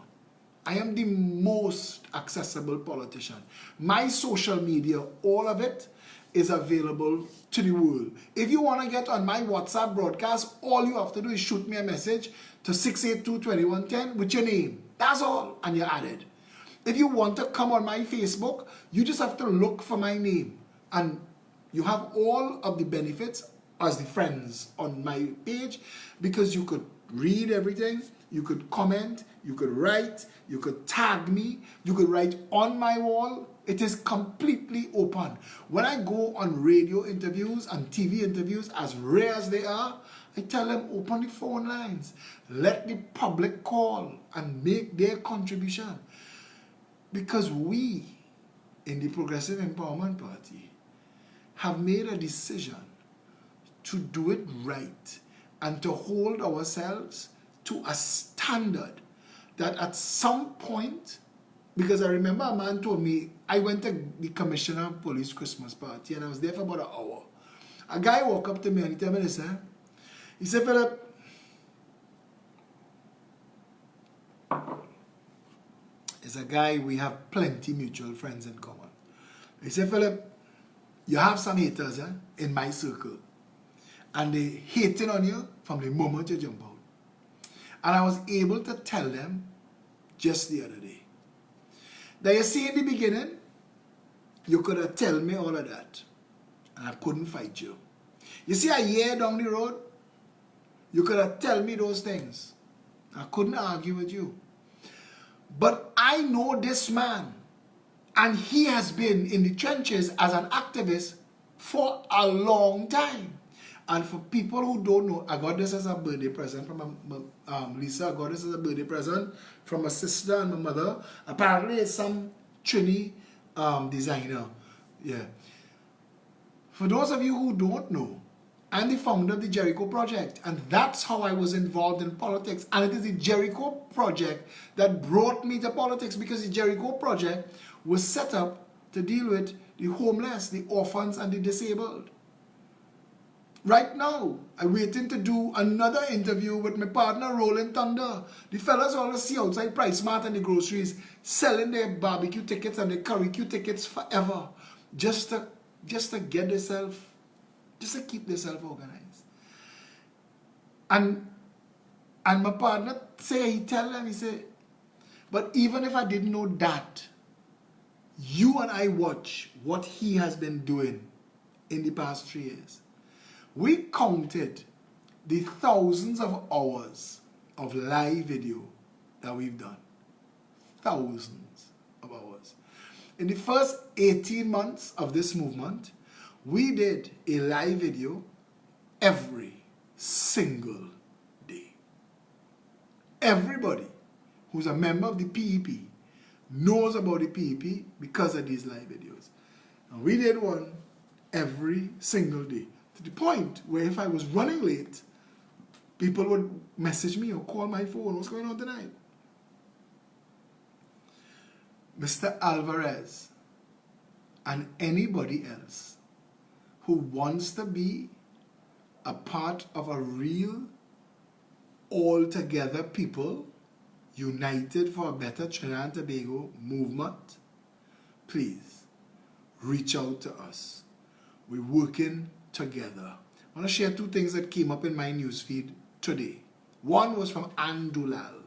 I am the most accessible politician. My social media, all of it, is available to the world. If you want to get on my WhatsApp broadcast, all you have to do is shoot me a message to 682-2110 with your name. That's all, and you're added. If you want to come on my Facebook, you just have to look for my name. And you have all of the benefits as the friends on my page, because you could read everything, you could comment, you could write, you could tag me, you could write on my wall. It is completely open. When I go on radio interviews and TV interviews, as rare as they are, I tell them open the phone lines. Let the public call and make their contribution. Because we in the Progressive Empowerment Party have made a decision to do it right and to hold ourselves to a standard that at some point, because I remember a man told me, I went to the Commissioner of Police Christmas party and I was there for about an hour. A guy walked up to me and he told me this, he said, Philip, there's a guy, we have plenty mutual friends in common. He said, Philip, you have some haters in my circle. And they hating on you from the moment you jump out. And I was able to tell them just the other day that you see in the beginning, you could have told me all of that. And I couldn't fight you. You see a year down the road, you could have told me those things. I couldn't argue with you. But I know this man, and he has been in the trenches as an activist for a long time. And for people who don't know, I got this as a birthday present from Lisa. I got this as a birthday present from my sister and my mother. Apparently it's some Trini designer. Yeah. For those of you who don't know, I'm the founder of the Jericho Project, and that's how I was involved in politics. And it is the Jericho Project that brought me to politics, because the Jericho Project was set up to deal with the homeless, the orphans, and the disabled. Right now, I'm waiting to do another interview with my partner, Rolling Thunder. The fellas always see outside Price Mart and the groceries selling their barbecue tickets and their curry-cue tickets forever, just to get themselves, just to keep themselves organized. And my partner he tell them, he said, but even if I didn't know that, you and I watch what he has been doing in the past 3 years. We counted the thousands of hours of live video that we've done. Thousands of hours. In the first 18 months of this movement, we did a live video every single day. Everybody who's a member of the PEP knows about the PEP because of these live videos. And we did one every single day. To the point where if I was running late, people would message me or call my phone, what's going on tonight? Mr. Alvarez and anybody else who wants to be a part of a real, all-together people, united for a better Trinidad and Tobago movement, please reach out to us. We're working together. I want to share 2 things that came up in my newsfeed today. One was from Anne Dulal,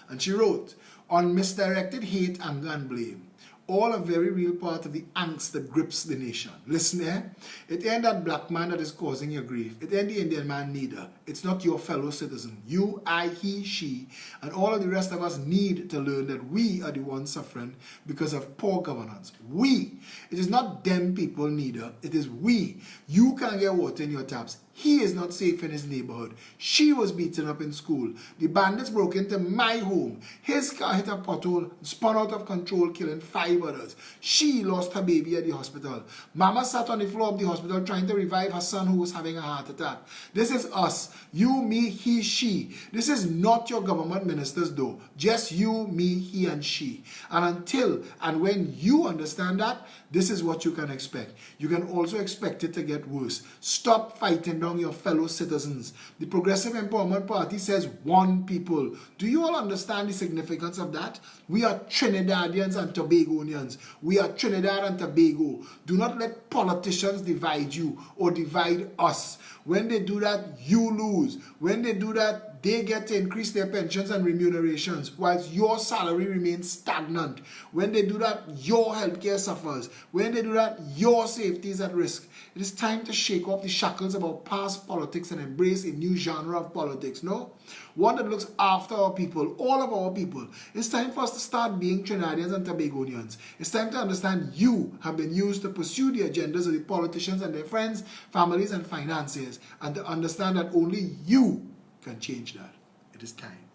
and she wrote, on misdirected hate, anger, and blame, all a very real part of the angst that grips the nation. Listen here. It ain't that black man that is causing your grief. It ain't the Indian man neither. It's not your fellow citizen. You, I, he, she, and all of the rest of us need to learn that we are the ones suffering because of poor governance. We. It is not them people neither. It is we. You can't get water in your taps. He is not safe in his neighborhood. She was beaten up in school. The bandits broke into my home. His car hit a pothole, spun out of control, killing 5 others. She lost her baby at the hospital. Mama sat on the floor of the hospital trying to revive her son who was having a heart attack. This is us. You, me, he, she. This is not your government ministers though. Just you, me, he, and she. And until and when you understand that, this is what you can expect. You can also expect it to get worse. Stop fighting down your fellow citizens. The Progressive Empowerment Party says one people. Do you all understand the significance of that? We are Trinidadians and Tobagonians. We are Trinidad and Tobago. Do not let politicians divide you or divide us. When they do that, you lose. When they do that, they get to increase their pensions and remunerations, whilst your salary remains stagnant. When they do that, your healthcare suffers. When they do that, your safety is at risk. It is time to shake off the shackles of our past politics and embrace a new genre of politics, no? One that looks after our people, all of our people. It's time for us to start being Trinidadians and Tobagonians. It's time to understand you have been used to pursue the agendas of the politicians and their friends, families, and financiers, and to understand that only you can change that. It is time.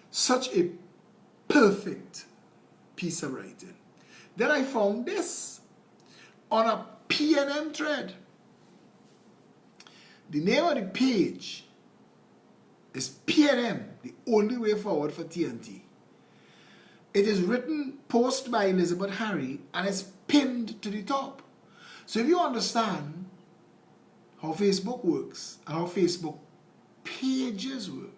Such a perfect piece of writing. Then I found this on a PNM thread. The name of the page is PNM, the only way forward for TNT. It is written post by Elizabeth Harry and it's pinned to the top. So if you understand how Facebook works and how Facebook pages work,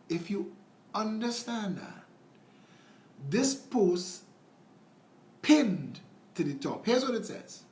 if you understand that, this post pinned to the top. Here's what it says.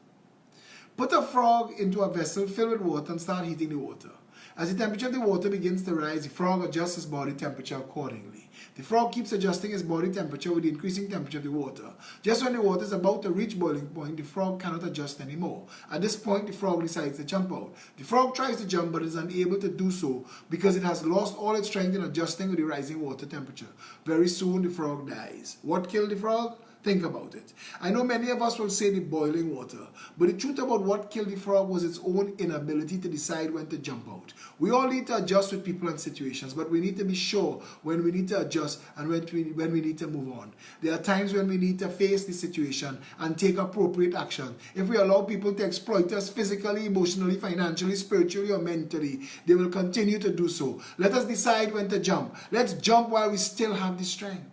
Put a frog into a vessel filled with water and start heating the water. As the temperature of the water begins to rise, the frog adjusts his body temperature accordingly. The frog keeps adjusting his body temperature with the increasing temperature of the water. Just when the water is about to reach boiling point, the frog cannot adjust anymore. At this point, the frog decides to jump out. The frog tries to jump but is unable to do so because it has lost all its strength in adjusting with the rising water temperature. Very soon, the frog dies. What killed the frog? Think about it. I know many of us will say the boiling water, but the truth about what killed the frog was its own inability to decide when to jump out. We all need to adjust with people and situations, but we need to be sure when we need to adjust and when we need to move on. There are times when we need to face the situation and take appropriate action. If we allow people to exploit us physically, emotionally, financially, spiritually, or mentally, they will continue to do so. Let us decide when to jump. Let's jump while we still have the strength.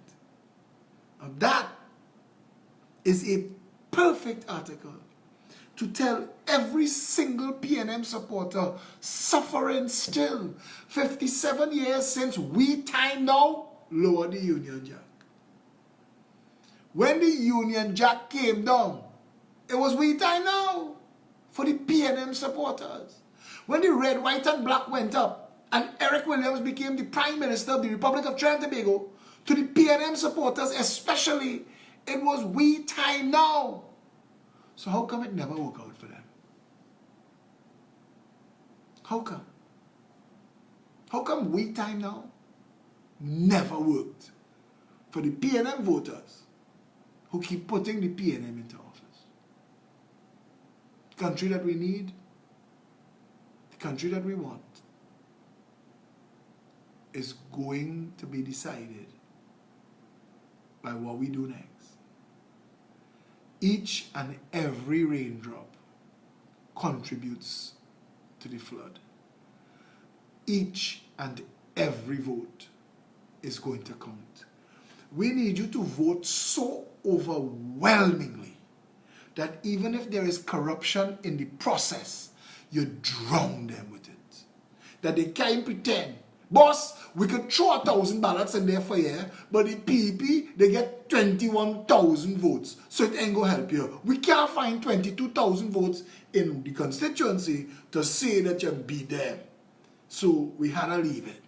Now that is a perfect article to tell every single PNM supporter suffering still 57 years since we time now lower the Union Jack. When the Union Jack came down, it was we time now for the PNM supporters. When the red, white and black went up and Eric Williams became the Prime Minister of the Republic of Trinidad and Tobago, to the PNM supporters especially, it was we time now. So how come it never worked out for them? How come? How come we time now never worked for the PNM voters who keep putting the PNM into office? The country that we need, the country that we want, is going to be decided by what we do next. Each and every raindrop contributes to the flood. Each and every vote is going to count. We need you to vote so overwhelmingly that even if there is corruption in the process, you drown them with it. That they can't pretend. Boss, we could throw 1,000 ballots in there for you, but the PEP, they get 21,000 votes, so it ain't gonna help you. We can't find 22,000 votes in the constituency to say that you beat them. So we had to leave it.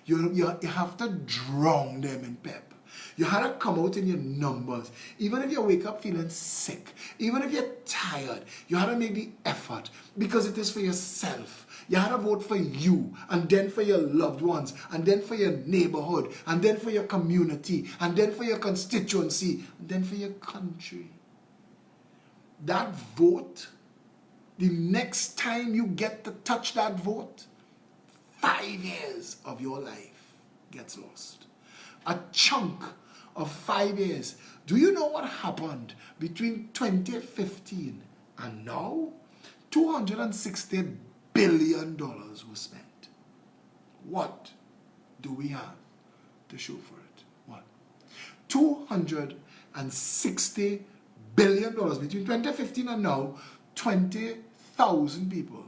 You have to drown them in pep. You had to come out in your numbers. Even if you wake up feeling sick, even if you're tired, you had to make the effort because it is for yourself. You had to vote for you, and then for your loved ones, and then for your neighborhood, and then for your community, and then for your constituency, and then for your country. That vote, the next time you get to touch that vote, 5 years of your life gets lost. A chunk of 5 years. Do you know what happened between 2015 and now? $260 billion was spent. What do we have to show for it? What? $260 billion between 2015 and now. 20,000 people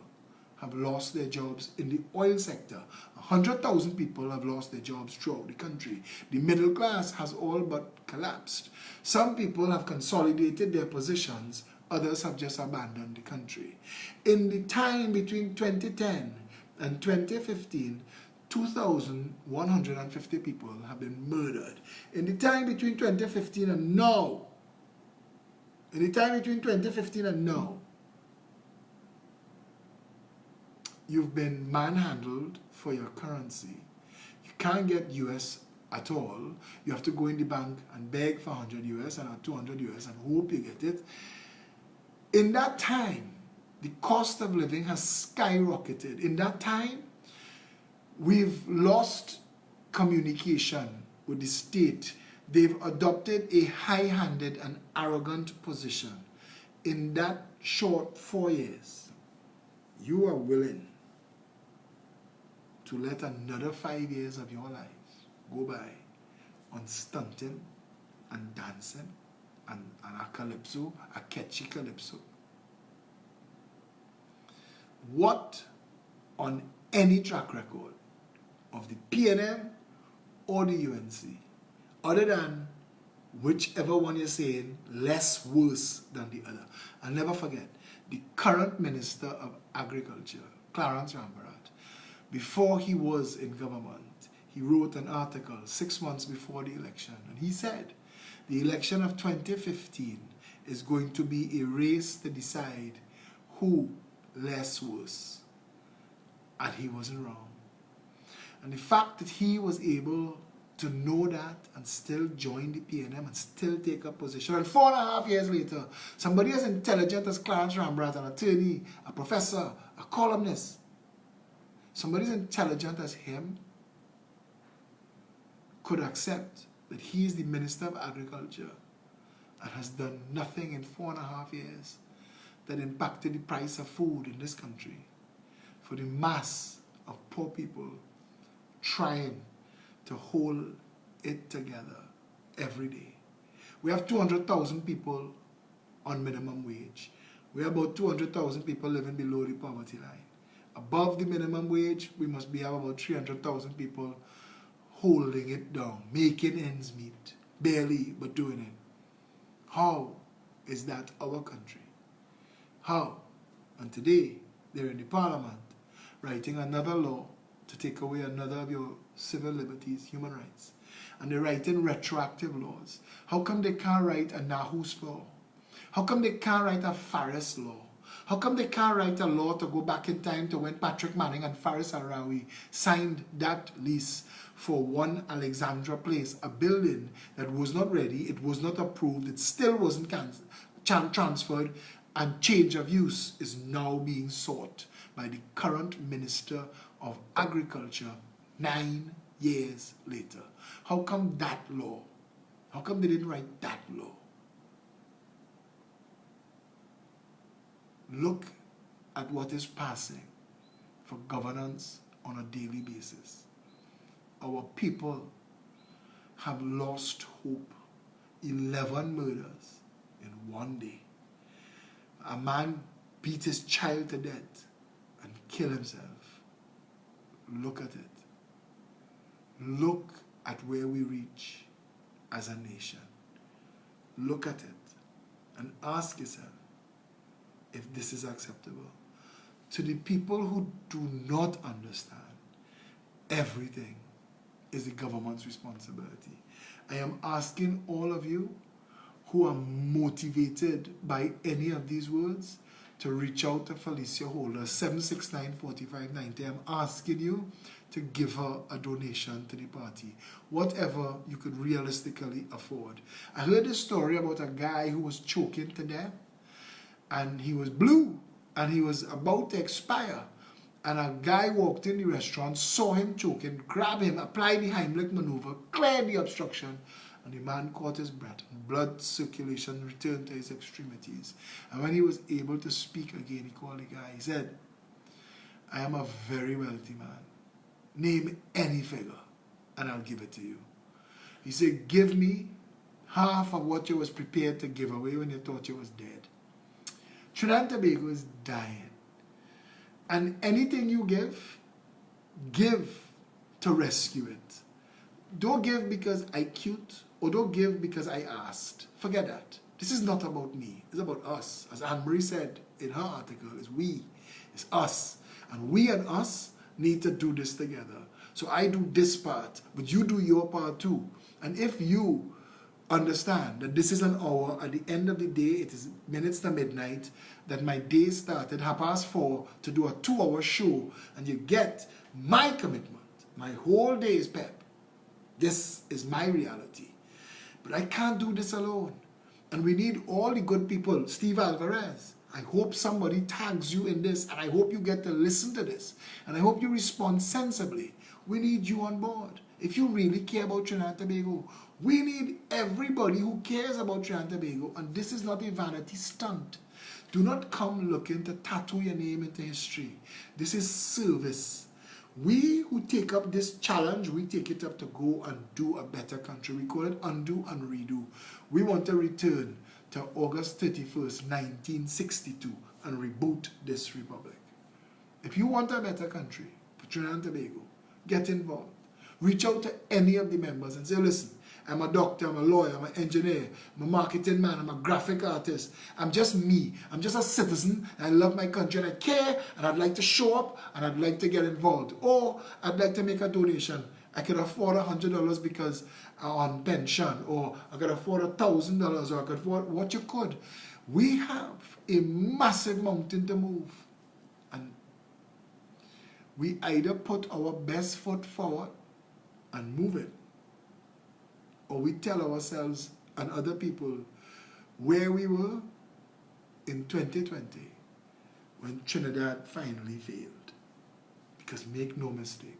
have lost their jobs in the oil sector. 100,000 people have lost their jobs throughout the country. The middle class has all but collapsed. Some people have consolidated their positions. Others have just abandoned the country. In the time between 2010 and 2015, 2,150 people have been murdered. In the time between 2015 and now, you've been manhandled for your currency. You can't get US at all. You have to go in the bank and beg for 100 US and 200 US and hope you get it. In that time, the cost of living has skyrocketed. In that time, we've lost communication with the state. They've adopted a high-handed and arrogant position. In that short 4 years, you are willing to let another 5 years of your life go by on stunting and dancing and a calypso, a catchy calypso. What on any track record of the PNM or the UNC, other than whichever one you're saying, less worse than the other? And never forget, the current Minister of Agriculture, Clarence Rambarat, before he was in government, he wrote an article 6 months before the election, and he said, the election of 2015 is going to be a race to decide who less worse. And he wasn't wrong. And the fact that he was able to know that and still join the PNM and still take a position. And 4.5 years later, somebody as intelligent as Clarence Rembrandt, an attorney, a professor, a columnist, somebody as intelligent as him could accept that he is the Minister of Agriculture and has done nothing in 4.5 years that impacted the price of food in this country for the mass of poor people trying to hold it together every day. We have 200,000 people on minimum wage. We have about 200,000 people living below the poverty line. Above the minimum wage, we must have about 300,000 people holding it down, making ends meet, barely, but doing it. How is that our country? How? And today, they're in the parliament writing another law to take away another of your civil liberties, human rights. And they're writing retroactive laws. How come they can't write a Nahus law? How come they can't write a Faris law? How come they can't write a law to go back in time to when Patrick Manning and Faris Arawi signed that lease for One Alexandra Place, a building that was not ready, it was not approved, it still wasn't transferred, and change of use is now being sought by the current Minister of Agriculture 9 years later. How come that law? How come they didn't write that law? Look at what is passing for governance on a daily basis. Our people have lost hope. 11 murders in one day. A man beat his child to death and killed himself. Look at it. Look at where we reach as a nation. Look at it and ask yourself if this is acceptable. To the people who do not understand, everything is the government's responsibility. I am asking all of you who are motivated by any of these words to reach out to Felicia Holder, 769-4590. I'm asking you to give her a donation to the party, whatever you could realistically afford. I heard a story about a guy who was choking to death, and he was blue, and he was about to expire. And a guy walked in the restaurant, saw him choking, grabbed him, applied the Heimlich maneuver, cleared the obstruction, and the man caught his breath. Blood circulation returned to his extremities. And when he was able to speak again, he called the guy. He said, I am a very wealthy man. Name any figure, and I'll give it to you. He said, give me half of what you was prepared to give away when you thought you was dead. Trinidad and Tobago is dying. And anything you give to rescue it. Don't give because I cute, or don't give because I asked. Forget that. This is not about me. It's about us. As Anne-Marie said in her article, it's we. It's us. And we and us need to do this together. So I do this part, but you do your part too. And if you understand that this is an hour, at the end of the day, it is minutes to midnight, that my day started 4:30 to do a 2-hour show, and you get my commitment. My whole day is pep. This is my reality. But I can't do this alone. And we need all the good people. Steve Alvarez, I hope somebody tags you in this, and I hope you get to listen to this. And I hope you respond sensibly. We need you on board. If you really care about Trinidad and Tobago, we need everybody who cares about Trinidad and Tobago. And this is not a vanity stunt. Do not come looking to tattoo your name into history. This is service. We who take up this challenge, we take it up to go and do a better country. We call it undo and redo. We want to return to August 31st, 1962 and reboot this republic. If you want a better country for Trinidad and Tobago, get involved. Reach out to any of the members and say, listen, I'm a doctor, I'm a lawyer, I'm an engineer, I'm a marketing man, I'm a graphic artist. I'm just me. I'm just a citizen, and I love my country, and I care, and I'd like to show up, and I'd like to get involved. Or I'd like to make a donation. I could afford $100 because I'm on pension, or I could afford $1,000, or I could afford what you could. We have a massive mountain to move. And we either put our best foot forward and move it, or we tell ourselves and other people where we were in 2020 when Trinidad finally failed. Because make no mistake,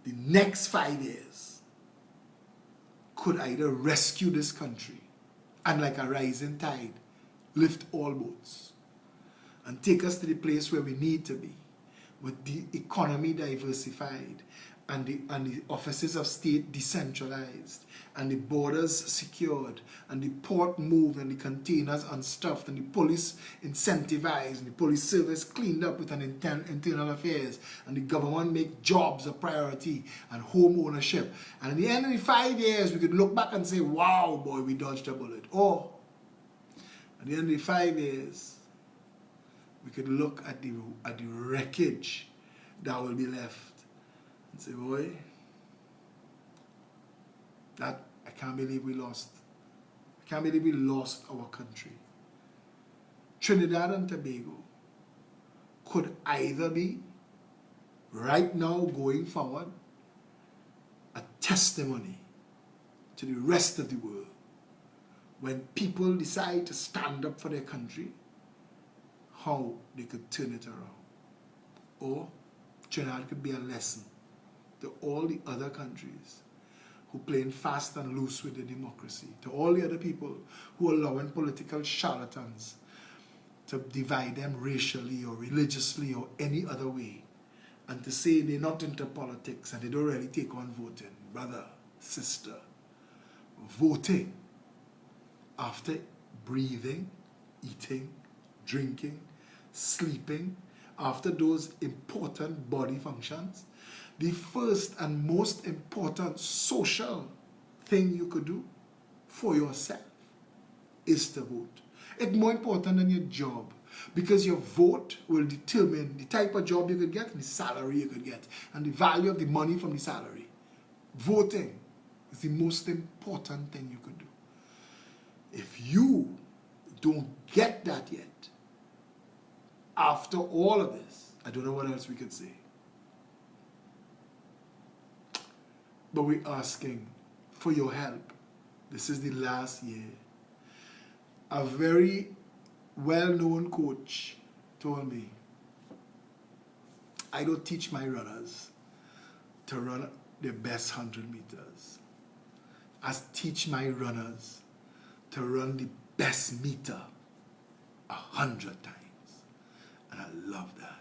the next 5 years could either rescue this country and like a rising tide, lift all boats and take us to the place where we need to be, with the economy diversified and the offices of state decentralized and the borders secured and the port moved and the containers unstuffed and the police incentivized and the police service cleaned up with an internal affairs and the government make jobs a priority and home ownership. And at the end of the 5 years, we could look back and say, wow, boy, we dodged a bullet. Or at the end of the 5 years, we could look at the wreckage that will be left and say, boy, that I can't believe we lost. I can't believe we lost our country. Trinidad and Tobago could either be, right now going forward, a testimony to the rest of the world when people decide to stand up for their country, how they could turn it around. Or Trinidad could be a lesson to all the other countries who playing fast and loose with the democracy, to all the other people who are allowing political charlatans to divide them racially or religiously or any other way, and to say they're not into politics and they don't really take on voting. Brother, sister, voting after breathing, eating, drinking, sleeping, after those important body functions, the first and most important social thing you could do for yourself is to vote. It's more important than your job, because your vote will determine the type of job you could get and the salary you could get and the value of the money from the salary. Voting is the most important thing you could do. If you don't get that yet, after all of this, I don't know what else we could say. But we're asking for your help. This is the last year. A very well-known coach told me, I don't teach my runners to run their best 100 meters. I teach my runners to run the best meter 100 times. And I love that.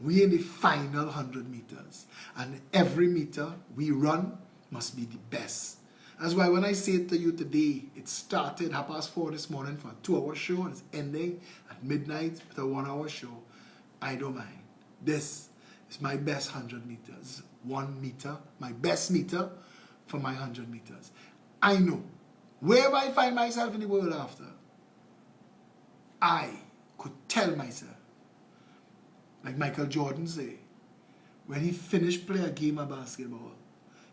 We're in the final 100 meters. And every meter we run must be the best. That's why when I say it to you today, it started 4:30 this morning for a 2-hour show and it's ending at midnight with a 1-hour show. I don't mind. This is my best 100 meters. 1 meter, my best meter for my 100 meters. I know wherever I find myself in the world after, I could tell myself, like Michael Jordan say, when he finished playing a game of basketball,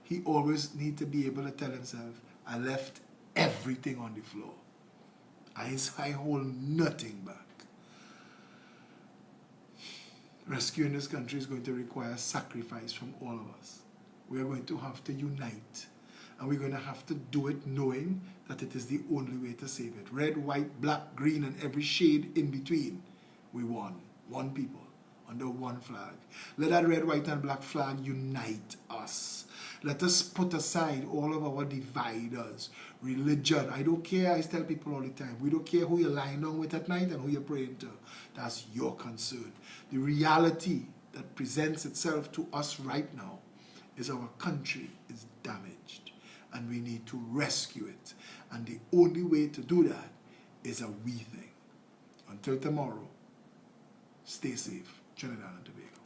he always need to be able to tell himself, I left everything on the floor. I hold nothing back. Rescuing this country is going to require sacrifice from all of us. We are going to have to unite. And we're going to have to do it knowing that it is the only way to save it. Red, white, black, green, and every shade in between. We won. One people under one flag. Let that red, white, and black flag unite us. Let us put aside all of our dividers. Religion. I don't care. I tell people all the time. We don't care who you're lying down with at night and who you're praying to. That's your concern. The reality that presents itself to us right now is our country is damaged. And we need to rescue it. And the only way to do that is a we thing. Until tomorrow, stay safe. Trinidad and Tobago.